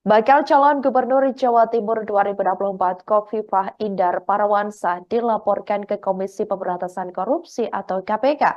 Bakal calon Gubernur Jawa Timur 2024 Khofifah Indar Parawansa dilaporkan ke Komisi Pemberantasan Korupsi atau KPK.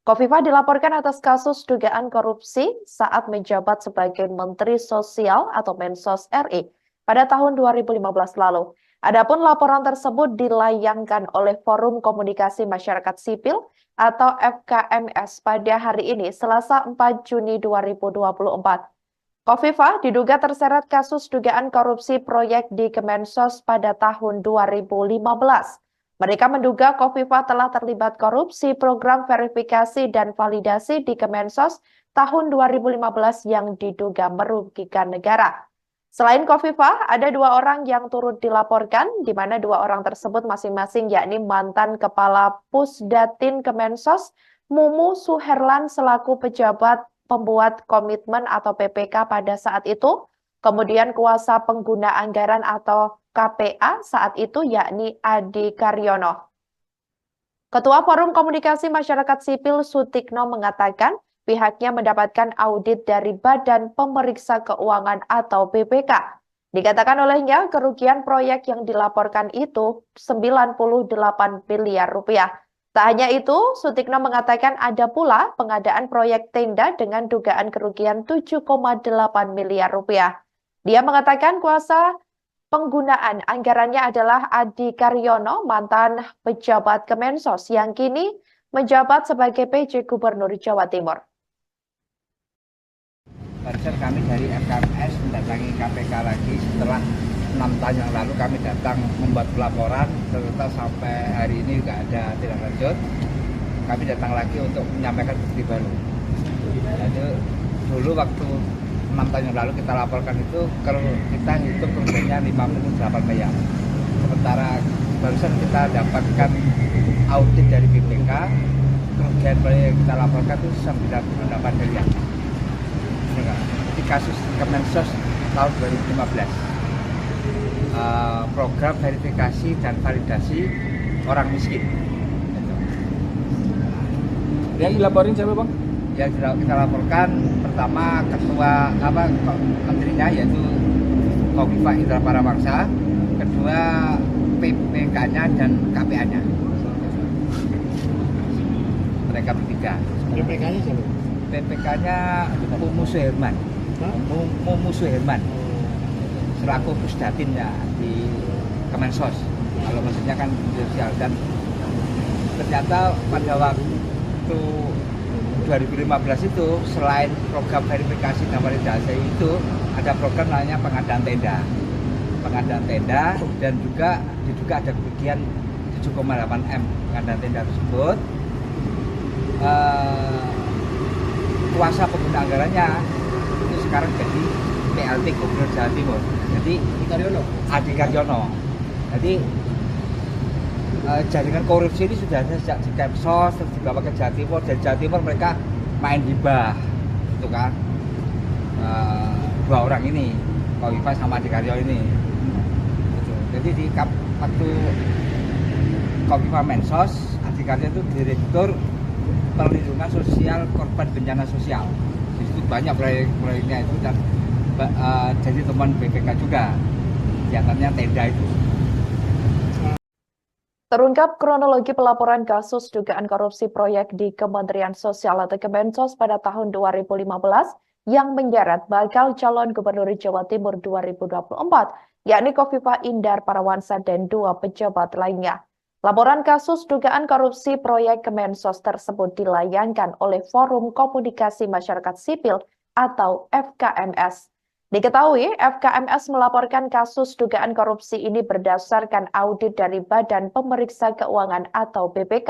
Khofifah dilaporkan atas kasus dugaan korupsi saat menjabat sebagai Menteri Sosial atau Mensos RI pada tahun 2015 lalu. Adapun laporan tersebut dilayangkan oleh Forum Komunikasi Masyarakat Sipil atau FKMS pada hari ini, Selasa 4 Juni 2024. Khofifah diduga terseret kasus dugaan korupsi proyek di Kemensos pada tahun 2015. Mereka menduga Khofifah telah terlibat korupsi program verifikasi dan validasi di Kemensos tahun 2015 yang diduga merugikan negara. Selain Khofifah, ada dua orang yang turut dilaporkan, di mana dua orang tersebut masing-masing yakni mantan Kepala Pusdatin Kemensos, Mumu Suherlan selaku pejabat pembuat komitmen atau PPK pada saat itu, kemudian kuasa pengguna anggaran atau KPA saat itu yakni Adi Karyono. Ketua Forum Komunikasi Masyarakat Sipil Sutikno mengatakan pihaknya mendapatkan audit dari Badan Pemeriksa Keuangan atau BPK. Dikatakan olehnya kerugian proyek yang dilaporkan itu 98 miliar rupiah. Tak hanya itu, Sutikno mengatakan ada pula pengadaan proyek tenda dengan dugaan kerugian 7,8 miliar rupiah. Dia mengatakan kuasa penggunaan anggarannya adalah Adi Karyono, mantan pejabat Kemensos yang kini menjabat sebagai PJ Gubernur Jawa Timur. Barusan kami dari FKMS mendatangi KPK lagi setelah 6 tahun yang lalu kami datang membuat pelaporan, ternyata sampai hari ini nggak ada tindak lanjut. Kami datang lagi untuk menyampaikan bukti baru. Jadi dulu waktu 6 tahun yang lalu kita laporkan itu, kalau kita hitung kerugiannya 58 miliar. Sementara barusan kita dapatkan audit dari BPK, kerugian yang kita laporkan itu 98 miliar. Di kasus Kemensos tahun 2015, program verifikasi dan validasi orang miskin. Yang dilaporin siapa, Bang? Yang kita laporkan pertama ketua menterinya yaitu Khofifah Indar Parawansa, kedua PPK-nya dan KPA-nya. Mereka bertiga. PPK-nya siapa? PPK-nya Mumu Suherman. Mumu Suherman. Selaku pusdatinnya di Kemensos. Kalau maksudnya kan sosial, dan ternyata pada waktu 2015 itu selain program verifikasi dan validasi itu ada program namanya pengadaan tenda dan juga diduga ada kerugian 7,8 M pengadaan tenda tersebut. Kuasa pengguna anggarannya itu sekarang jadi PLT Gubernur Jawa Timur, jadi Adi Karyono. Jadi jaringan korupsi ini sudah ada sejak di Kemsos, terus dibawa ke Jawa Timur, dan Jawa Timur mereka main hibah, itu kan dua orang ini, Khofifah sama Adi Karyono ini. Gitu. Jadi di waktu Khofifah Mensos, Adi Karyono itu Direktur Perlindungan Sosial Korban Bencana Sosial. Di situ banyak proyek-proyeknya itu, dan jadi teman BPK juga, diantaranya tenda itu. Terungkap kronologi pelaporan kasus dugaan korupsi proyek di Kementerian Sosial atau Kemensos pada tahun 2015 yang menyeret bakal calon Gubernur Jawa Timur 2024, yakni Khofifah Indar Parawansa dan dua pejabat lainnya. Laporan kasus dugaan korupsi proyek Kemensos tersebut dilayangkan oleh Forum Komunikasi Masyarakat Sipil atau FKMS. Diketahui, FKMS melaporkan kasus dugaan korupsi ini berdasarkan audit dari Badan Pemeriksa Keuangan atau BPK.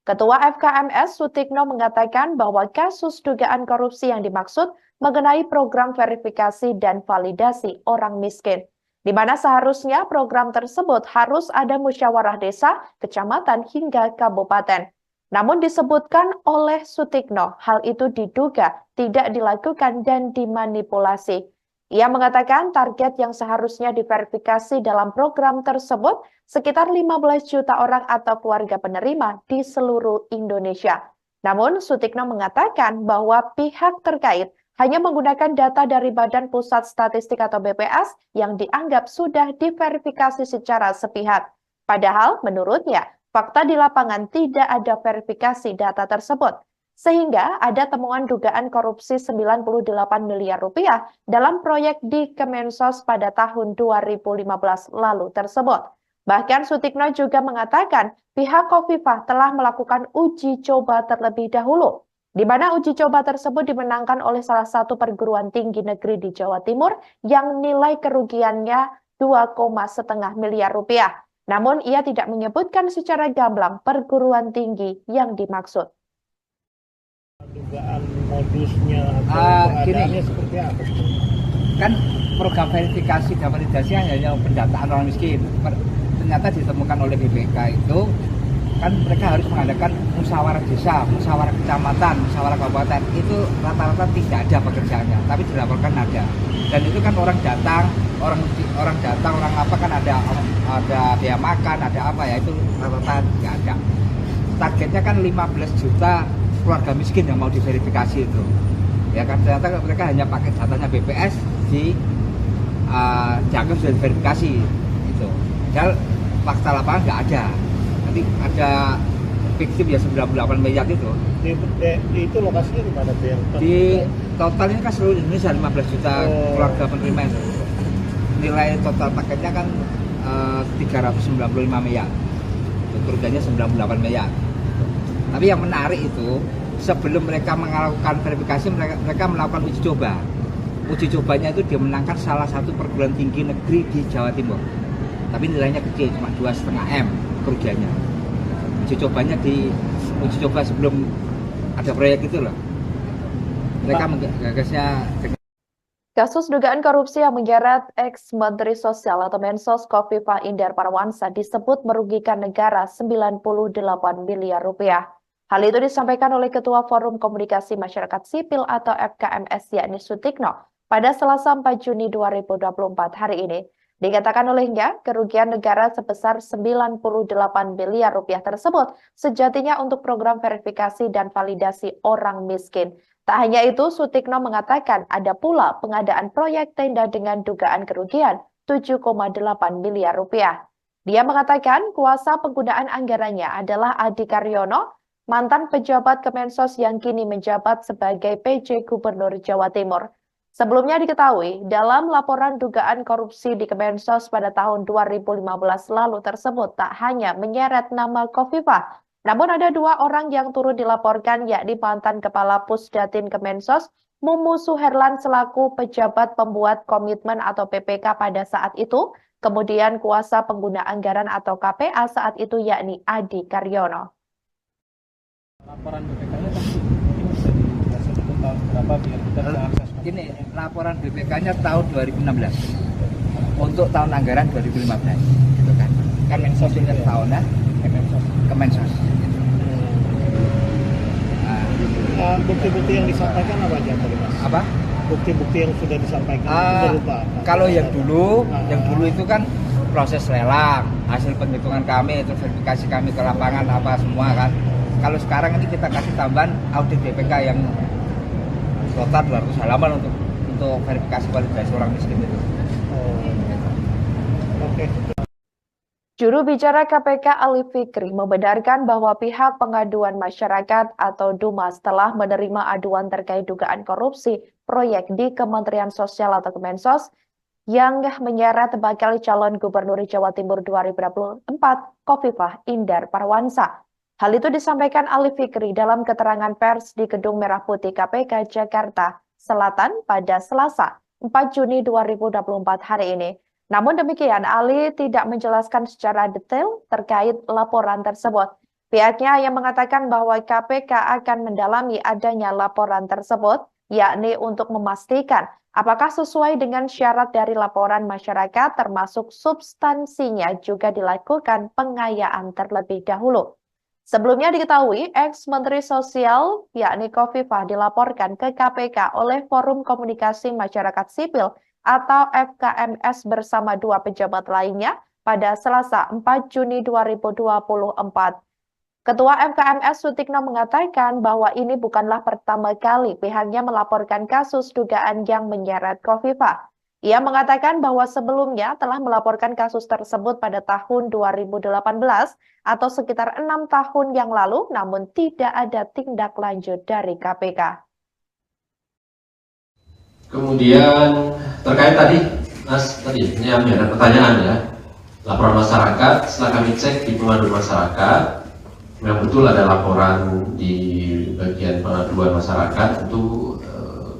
Ketua FKMS Sutikno mengatakan bahwa kasus dugaan korupsi yang dimaksud mengenai program verifikasi dan validasi orang miskin, di mana seharusnya program tersebut harus ada musyawarah desa, kecamatan, hingga kabupaten. Namun disebutkan oleh Sutikno, hal itu diduga tidak dilakukan dan dimanipulasi. Ia mengatakan target yang seharusnya diverifikasi dalam program tersebut sekitar 15 juta orang atau keluarga penerima di seluruh Indonesia. Namun Sutikno mengatakan bahwa pihak terkait hanya menggunakan data dari Badan Pusat Statistik atau BPS yang dianggap sudah diverifikasi secara sepihak. Padahal menurutnya, fakta di lapangan tidak ada verifikasi data tersebut. Sehingga ada temuan dugaan korupsi 98 miliar rupiah dalam proyek di Kemensos pada tahun 2015 lalu tersebut. Bahkan Sutikno juga mengatakan pihak Khofifah telah melakukan uji coba terlebih dahulu, di mana uji coba tersebut dimenangkan oleh salah satu perguruan tinggi negeri di Jawa Timur yang nilai kerugiannya 2,5 miliar rupiah. Namun ia tidak menyebutkan secara gamblang perguruan tinggi yang dimaksud. Dugaan modusnya atau gini, seperti apa? Kan program verifikasi dan validasi hanya pendataan orang miskin. Ternyata ditemukan oleh BPK itu kan mereka harus mengadakan musyawarah desa, musyawarah kecamatan, musyawarah kabupaten. Itu rata-rata tidak ada pekerjaannya, tapi dilaporkan ada. Dan itu kan orang datang, orang apa kan ada biaya makan, ada apa ya, itu rata-rata tidak ada. Targetnya kan 15 juta keluarga miskin yang mau diverifikasi itu. Ya kan ternyata mereka hanya pakai datanya BPS dianggap sudah diverifikasi itu. Padahal fakta lapangan nggak ada. Nanti ada fiktif ya 98 miliar itu. Itu lokasinya di mana tuh? Di total ini kan seluruh Indonesia 15 juta keluarga penerima itu. Nilai total paketnya kan 395 miliar. Kerugiannya 98 miliar. Tapi yang menarik itu sebelum mereka melakukan verifikasi mereka melakukan uji coba. Uji cobanya itu dimenangkan salah satu perguruan tinggi negeri di Jawa Timur. Tapi nilainya kecil, cuma 2,5 M kerugiannya. Uji coba sebelum ada proyek itu loh. Mereka menggagasnya. Kasus dugaan korupsi yang menyeret ex-Menteri Sosial atau Mensos Khofifah Indar Parawansa disebut merugikan negara 98 miliar rupiah. Hal itu disampaikan oleh Ketua Forum Komunikasi Masyarakat Sipil atau FKMS yakni Sutikno pada Selasa 4 Juni 2024 hari ini. Dikatakan olehnya, kerugian negara sebesar 98 miliar rupiah tersebut sejatinya untuk program verifikasi dan validasi orang miskin. Tak hanya itu, Sutikno mengatakan ada pula pengadaan proyek tenda dengan dugaan kerugian 7,8 miliar rupiah. Dia mengatakan kuasa penggunaan anggarannya adalah Adi Karyono, mantan pejabat Kemensos yang kini menjabat sebagai PJ Gubernur Jawa Timur. Sebelumnya diketahui, dalam laporan dugaan korupsi di Kemensos pada tahun 2015 lalu tersebut tak hanya menyeret nama Khofifah, namun ada 2 orang yang turut dilaporkan yakni mantan Kepala Pusdatin Kemensos, Mumu Suherlan selaku pejabat pembuat komitmen atau PPK pada saat itu, kemudian kuasa pengguna anggaran atau KPA saat itu yakni Adi Karyono. Laporan BPK-nya mungkin bisa dijelaskan itu tahun berapa biar kita bisa akses. Ini laporan BPK-nya tahun 2016 untuk tahun anggaran 2015 gitu kan. Kemensos ini tahunnya Kemensos. Bukti-bukti yang disampaikan apa aja tadi Mas? Apa? Bukti-bukti yang sudah disampaikan berupa apa? Kalau yang dulu itu kan proses lelang, hasil penghitungan kami, itu verifikasi kami ke lapangan apa semua kan. Kalau sekarang ini kita kasih tambahan audit BPK yang total 200 halaman untuk verifikasi validasi orang miskin itu. Oke. Juru bicara KPK Ali Fikri membenarkan bahwa pihak pengaduan masyarakat atau DUMAS telah menerima aduan terkait dugaan korupsi proyek di Kementerian Sosial atau Kemensos yang menyeret bakal calon Gubernur Jawa Timur 2024 Khofifah Indar Parawansa. Hal itu disampaikan Ali Fikri dalam keterangan pers di Gedung Merah Putih KPK Jakarta Selatan pada Selasa 4 Juni 2024 hari ini. Namun demikian, Ali tidak menjelaskan secara detail terkait laporan tersebut. Pihaknya yang mengatakan bahwa KPK akan mendalami adanya laporan tersebut, yakni untuk memastikan apakah sesuai dengan syarat dari laporan masyarakat termasuk substansinya juga dilakukan pengayaan terlebih dahulu. Sebelumnya diketahui, ex-Menteri Sosial yakni Khofifah dilaporkan ke KPK oleh Forum Komunikasi Masyarakat Sipil atau FKMS bersama 2 pejabat lainnya pada Selasa 4 Juni 2024. Ketua FKMS Sutikno mengatakan bahwa ini bukanlah pertama kali pihaknya melaporkan kasus dugaan yang menyeret Khofifah. Ia mengatakan bahwa sebelumnya telah melaporkan kasus tersebut pada tahun 2018 atau sekitar 6 tahun yang lalu, namun tidak ada tindak lanjut dari KPK. Kemudian terkait tadi, Mas, ini ada pertanyaan ya. Laporan masyarakat, setelah kami cek di pengaduan masyarakat, memang betul ada laporan di bagian pengaduan masyarakat. Tentu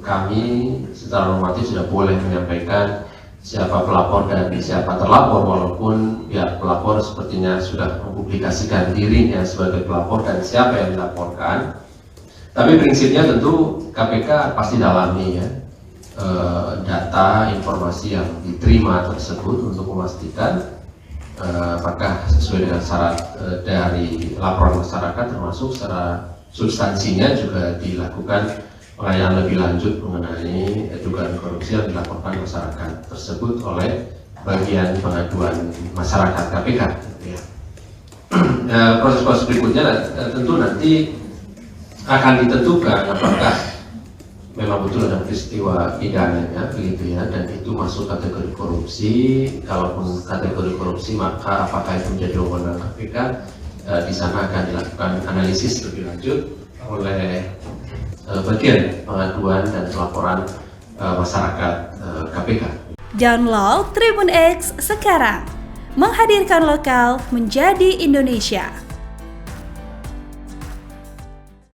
kami secara normatif sudah boleh menyampaikan siapa pelapor dan siapa terlapor, walaupun pihak pelapor sepertinya sudah mempublikasikan dirinya sebagai pelapor dan siapa yang dilaporkan. Tapi prinsipnya tentu KPK pasti dalami ya data informasi yang diterima tersebut untuk memastikan apakah sesuai dengan syarat dari laporan masyarakat, termasuk secara substansinya juga dilakukan pengayaan lebih lanjut mengenai dugaan korupsi yang dilaporkan masyarakat tersebut oleh bagian pengaduan masyarakat KPK. Ya. Proses-proses berikutnya tentu nanti akan ditentukan apakah memang betul ada peristiwa pidananya, begitu ya, dan itu masuk kategori korupsi. Kalaupun kategori korupsi, maka apakah itu menjadi wewenang KPK? Di sana akan dilakukan analisis lebih lanjut oleh bagian pengaduan dan pelaporan masyarakat KPK. Download Tribun X sekarang, menghadirkan lokal menjadi Indonesia.